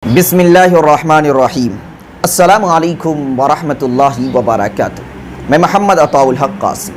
बिस्मिल्लाहिर्रहमानिर्रहीम। अस्सलामु अलैकुम वरहमतुल्लाहि वबरकातुहू। मैं मोहम्मद अताउल हक कासिम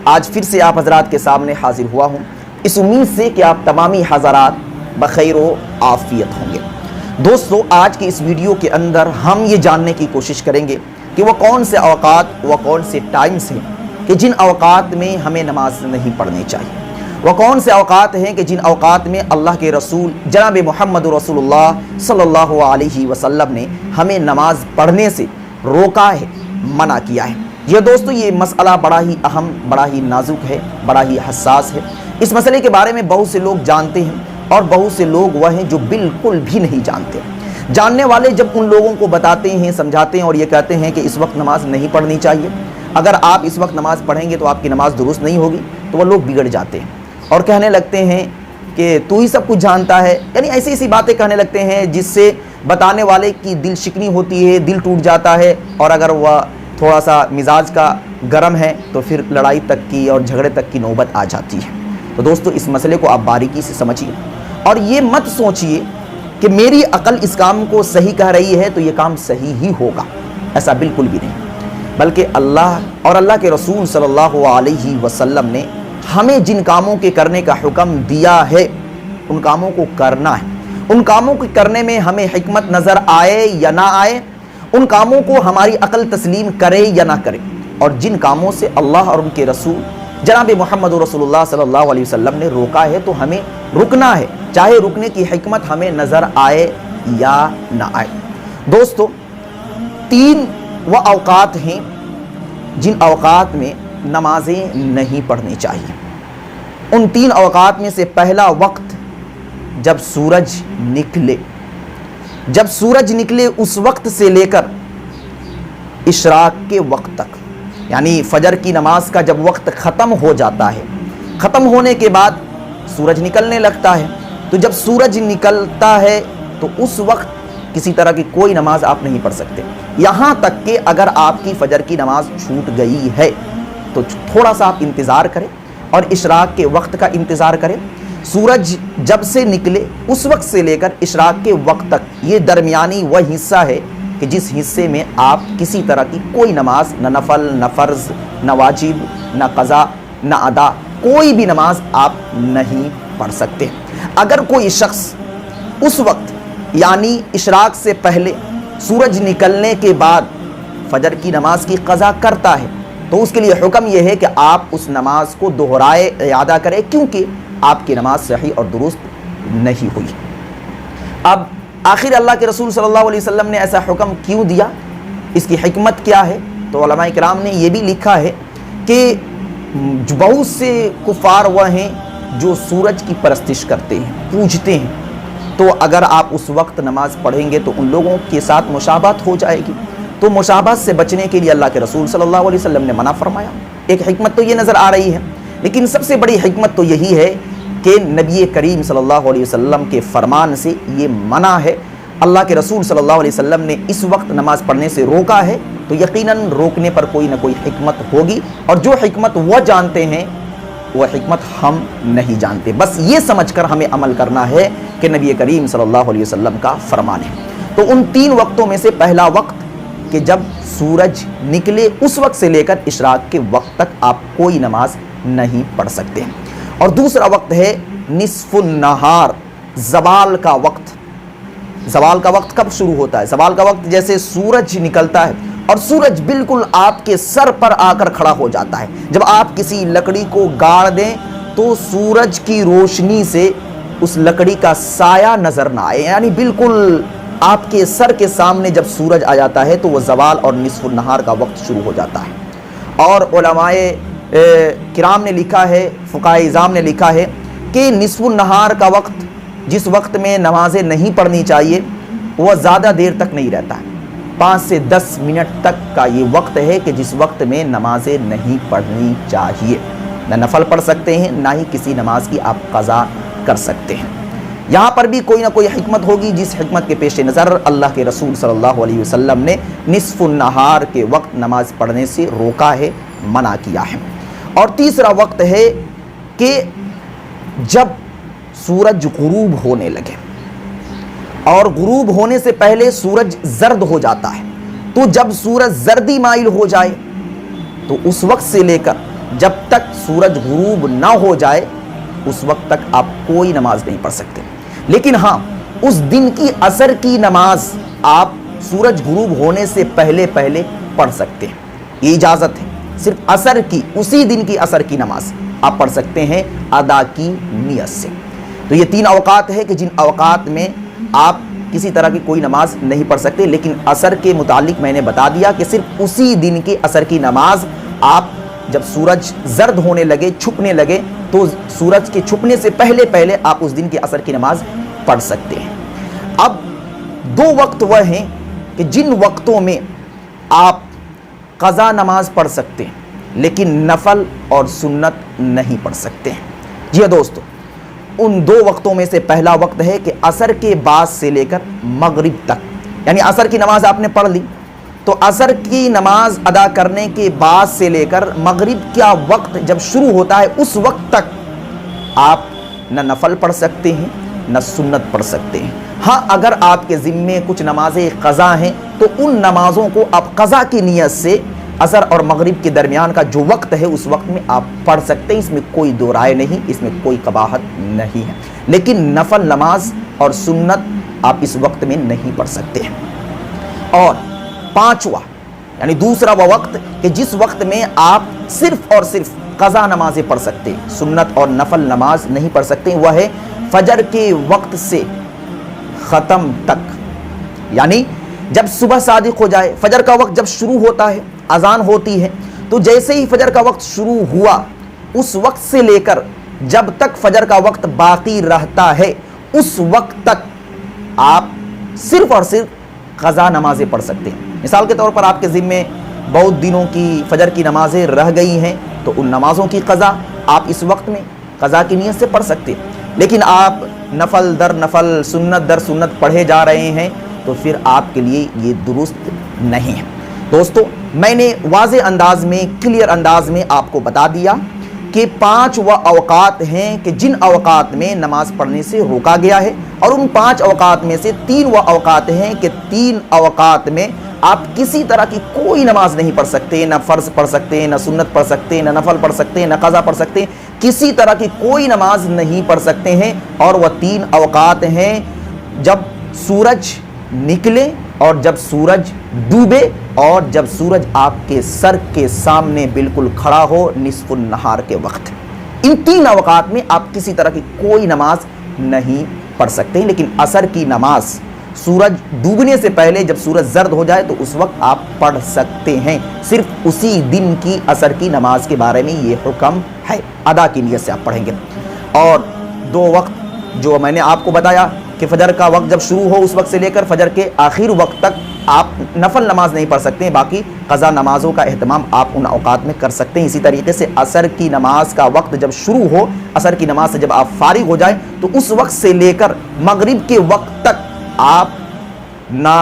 आज फिर से आप हज़रात के सामने हाजिर हुआ हूँ, इस उम्मीद से कि आप तमामी हज़रात बखैर व आफ़ियत होंगे। दोस्तों, आज की इस वीडियो के अंदर हम ये जानने की कोशिश करेंगे कि वो कौन से अवकात व कौन से टाइम्स हैं कि जिन अवकात में हमें नमाज नहीं पढ़नी चाहिए। वह कौन से अवकात हैं कि जिन अवकात में अल्लाह के रसूल जनाब मोहम्मद रसूलुल्लाह सल्लल्लाहु अलैहि वसल्लम ने हमें नमाज पढ़ने से रोका है, मना किया है। ये दोस्तों, ये मसला बड़ा ही अहम, बड़ा ही नाजुक है, बड़ा ही हसास है। इस मसले के बारे में बहुत से लोग जानते हैं और बहुत से लोग वह हैं जो बिल्कुल भी नहीं जानते। जानने वाले जब उन लोगों को बताते हैं, समझाते हैं और ये कहते हैं कि इस वक्त नमाज नहीं पढ़नी चाहिए, अगर आप इस वक्त नमाज पढ़ेंगे तो आपकी नमाज दुरुस्त नहीं होगी, तो वह लोग बिगड़ जाते हैं और कहने लगते हैं कि तू ही सब कुछ जानता है। यानी ऐसी ऐसी बातें कहने लगते हैं जिससे बताने वाले की दिल शिकनी होती है, दिल टूट जाता है, और अगर वह थोड़ा सा मिजाज का गर्म है तो फिर लड़ाई तक की और झगड़े तक की नौबत आ जाती है। तो दोस्तों, इस मसले को आप बारीकी से समझिए और ये मत सोचिए कि मेरी अकल इस काम को सही कह रही है तो ये काम सही ही होगा, ऐसा बिल्कुल भी नहीं। बल्कि अल्लाह और अल्लाह के रसूल सल्लल्लाहु अलैहि वसल्लम ने हमें जिन कामों के करने का हुक्म दिया है उन कामों को करना है। उन कामों के करने में हमें हिकमत नज़र आए या ना आए, उन कामों को हमारी अकल तस्लीम करे या ना करे, और जिन कामों से अल्लाह और उनके रसूल जनाब मोहम्मद रसूलुल्लाह सल्लल्लाहु अलैहि वसल्लम ने रोका है तो हमें रुकना है, चाहे रुकने की हिकमत हमें नज़र आए या ना आए। दोस्तों, तीन वह अवकात हैं जिन अवकात में नमाजें नहीं पढ़नी चाहिए। उन तीन अवकात में से पहला वक्त जब सूरज निकले, जब सूरज निकले उस वक्त से लेकर इशराक के वक्त तक, यानी फजर की नमाज का जब वक्त ख़त्म हो जाता है, ख़त्म होने के बाद सूरज निकलने लगता है, तो जब सूरज निकलता है तो उस वक्त किसी तरह की कोई नमाज आप नहीं पढ़ सकते। यहाँ तक कि अगर आपकी फजर की नमाज छूट गई है तो थोड़ा सा आप इंतज़ार करें और इशराक के वक्त का इंतज़ार करें। सूरज जब से निकले उस वक्त से लेकर इशराक के वक्त तक ये दरमियानी वह हिस्सा है कि जिस हिस्से में आप किसी तरह की कोई नमाज, न नफल, न फ़र्ज़, न वाजिब, न क़ज़ा, न अदा, कोई भी नमाज आप नहीं पढ़ सकते। अगर कोई शख्स उस वक्त यानी इशराक से पहले सूरज निकलने के बाद फजर की नमाज की क़ज़ा करता है तो उसके लिए हुक्म यह है कि आप उस नमाज को दोहराए यादा करें, क्योंकि आपकी नमाज सही और दुरुस्त नहीं हुई। अब आखिर अल्लाह के रसूल सल्लल्लाहु अलैहि वसल्लम ने ऐसा हुक्म क्यों दिया, इसकी हिकमत क्या है? तो उलमा इकराम ने यह भी लिखा है कि बहुत से कुफार वह हैं जो सूरज की परस्तिश करते हैं, पूजते हैं, तो अगर आप उस वक्त नमाज पढ़ेंगे तो उन लोगों के साथ मुशाबहत हो जाएगी। तो मुशाबहत से बचने के लिए अल्लाह के रसूल सल्लल्लाहु अलैहि वसल्लम ने मना फरमाया। एक हिकमत तो ये नज़र आ रही है, लेकिन सबसे बड़ी हिकमत तो यही है कि नबी करीम सल्लल्लाहु अलैहि वसल्लम के फरमान से ये मना है। अल्लाह के रसूल सल्लल्लाहु अलैहि वसल्लम ने इस वक्त नमाज पढ़ने से रोका है, तो यकीनन रोकने पर कोई ना कोई हिकमत होगी, और जो हिकमत वह जानते हैं वह हिकमत हम नहीं जानते। बस ये समझकर हमें अमल करना है कि नबी करीम सल्लल्लाहु अलैहि वसल्लम का फरमान है। तो उन तीन वक्तों में से पहला वक्त कि जब सूरज निकले उस वक्त से लेकर इशराक के वक्त तक आप कोई नमाज नहीं पढ़ सकते। और दूसरा वक्त है निस्फुन नहार, ज़वाल का वक्त। ज़वाल का वक्त कब शुरू होता है? ज़वाल का वक्त जैसे सूरज निकलता है और सूरज बिल्कुल आपके सर पर आकर खड़ा हो जाता है। जब आप किसी लकड़ी को गाड़ दें तो सूरज की रोशनी से उस लकड़ी का साया नजर ना आए, यानी बिल्कुल आपके सर के सामने जब सूरज आ जाता है तो वह ज़वाल और निस्फुन नहार का वक्त शुरू हो जाता है। और उलमाए किराम ने लिखा है, फ़ुक़हाए इज़ाम ने लिखा है कि निस्फुन नहार का वक्त, जिस वक्त में नमाजें नहीं पढ़नी चाहिए, वह ज़्यादा देर तक नहीं रहता है। 5 से 10 मिनट तक का ये वक्त है कि जिस वक्त में नमाजें नहीं पढ़नी चाहिए। न नफल पढ़ सकते हैं, ना ही किसी नमाज की आप क़ज़ा कर सकते हैं। यहाँ पर भी कोई ना कोई हिकमत होगी, जिस हिकमत के पेश नज़र अल्लाह के रसूल सल्लल्लाहु अलैहि वसल्लम ने निस्फुन नहार के वक्त नमाज पढ़ने से रोका है, मना किया है। और तीसरा वक्त है कि जब सूरज गुरूब होने लगे, اور غروب ہونے سے پہلے سورج زرد ہو جاتا ہے، تو جب سورج زردی مائل ہو جائے تو اس وقت سے لے کر جب تک سورج غروب نہ ہو جائے اس وقت تک آپ کوئی نماز نہیں پڑھ سکتے۔ لیکن ہاں، اس دن کی عصر کی نماز آپ سورج غروب ہونے سے پہلے پڑھ سکتے ہیں، یہ اجازت ہے۔ صرف عصر کی، اسی دن کی عصر کی نماز آپ پڑھ سکتے ہیں ادا کی نیت سے۔ تو یہ 3 اوقات ہے کہ جن اوقات میں آپ کسی طرح کی کوئی نماز نہیں پڑھ سکتے، لیکن عصر کے متعلق میں نے بتا دیا کہ صرف اسی دن کی عصر کی نماز آپ جب سورج زرد ہونے لگے، چھپنے لگے، تو سورج کے چھپنے سے پہلے آپ اس دن کی عصر کی نماز پڑھ سکتے ہیں۔ اب 2 وقت وہ ہیں کہ جن وقتوں میں آپ قضا نماز پڑھ سکتے ہیں لیکن نفل اور سنت نہیں پڑھ سکتے ہیں۔ جی ہاں دوستو، ان 2 وقتوں میں سے پہلا وقت ہے کہ عصر کے بعد سے لے کر مغرب تک، یعنی عصر کی نماز آپ نے پڑھ لی تو عصر کی نماز ادا کرنے کے بعد سے لے کر مغرب کا وقت جب شروع ہوتا ہے اس وقت تک آپ نہ نفل پڑھ سکتے ہیں نہ سنت پڑھ سکتے ہیں۔ ہاں، اگر آپ کے ذمے کچھ نمازیں قضا ہیں تو ان نمازوں کو آپ قضا کی نیت سے عصر اور مغرب کے درمیان کا جو وقت ہے اس وقت میں آپ پڑھ سکتے ہیں، اس میں کوئی دو رائے نہیں، اس میں کوئی قباحت نہیں ہے۔ لیکن نفل نماز اور سنت آپ اس وقت میں نہیں پڑھ سکتے ہیں۔ اور 5واں یعنی دوسرا وہ وقت کہ جس وقت میں آپ صرف اور صرف قضا نمازیں پڑھ سکتے ہیں، سنت اور نفل نماز نہیں پڑھ سکتے، وہ ہے فجر کے وقت سے ختم تک۔ یعنی جب صبح صادق ہو جائے، فجر کا وقت جب شروع ہوتا ہے، اذان ہوتی ہے، تو جیسے ہی فجر کا وقت شروع ہوا اس وقت سے لے کر جب تک فجر کا وقت باقی رہتا ہے اس وقت تک آپ صرف اور صرف قضا نمازیں پڑھ سکتے ہیں۔ مثال کے طور پر آپ کے ذمے بہت دنوں کی فجر کی نمازیں رہ گئی ہیں تو ان نمازوں کی قضا آپ اس وقت میں قضا کی نیت سے پڑھ سکتے ہیں۔ لیکن آپ نفل در نفل، سنت در سنت پڑھے جا رہے ہیں تو پھر آپ کے لیے یہ درست نہیں ہے۔ دوستو، میں نے واضح انداز میں، کلیئر انداز میں آپ کو بتا دیا کہ 5 وہ اوقات ہیں کہ جن اوقات میں نماز پڑھنے سے روکا گیا ہے، اور ان 5 اوقات میں سے 3 وہ اوقات ہیں کہ 3 اوقات میں آپ کسی طرح کی کوئی نماز نہیں پڑھ سکتے، نہ فرض پڑھ سکتے، نہ سنت پڑھ سکتے، نہ نفل پڑھ سکتے، نہ قضا پڑھ سکتے، کسی طرح کی کوئی نماز نہیں پڑھ سکتے ہیں۔ اور وہ 3 اوقات ہیں جب سورج نکلے اور جب سورج ڈوبے اور جب سورج آپ کے سر کے سامنے بالکل کھڑا ہو نصف النہار کے وقت۔ ان 3 اوقات میں آپ کسی طرح کی کوئی نماز نہیں پڑھ سکتے ہیں، لیکن عصر کی نماز سورج ڈوبنے سے پہلے جب سورج زرد ہو جائے تو اس وقت آپ پڑھ سکتے ہیں۔ صرف اسی دن کی عصر کی نماز کے بارے میں یہ حکم ہے، ادا کی نیت سے آپ پڑھیں گے۔ اور 2 وقت جو میں نے آپ کو بتایا کہ فجر کا وقت جب شروع ہو اس وقت سے لے کر فجر کے آخر وقت تک آپ نفل نماز نہیں پڑھ سکتے ہیں، باقی قضا نمازوں کا اہتمام آپ ان اوقات میں کر سکتے ہیں۔ اسی طریقے سے عصر کی نماز کا وقت جب شروع ہو، عصر کی نماز سے جب آپ فارغ ہو جائیں تو اس وقت سے لے کر مغرب کے وقت تک آپ نہ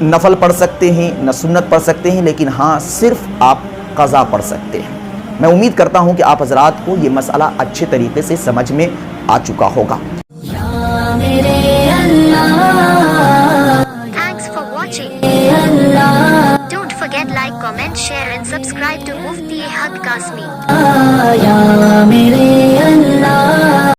نفل پڑھ سکتے ہیں نہ سنت پڑھ سکتے ہیں، لیکن ہاں صرف آپ قضا پڑھ سکتے ہیں۔ میں امید کرتا ہوں کہ آپ حضرات کو یہ مسئلہ اچھے طریقے سے سمجھ میں آ چکا ہوگا۔ Thanks for watching. Don't forget like, comment, share and subscribe to Mufti Haq Kasmi.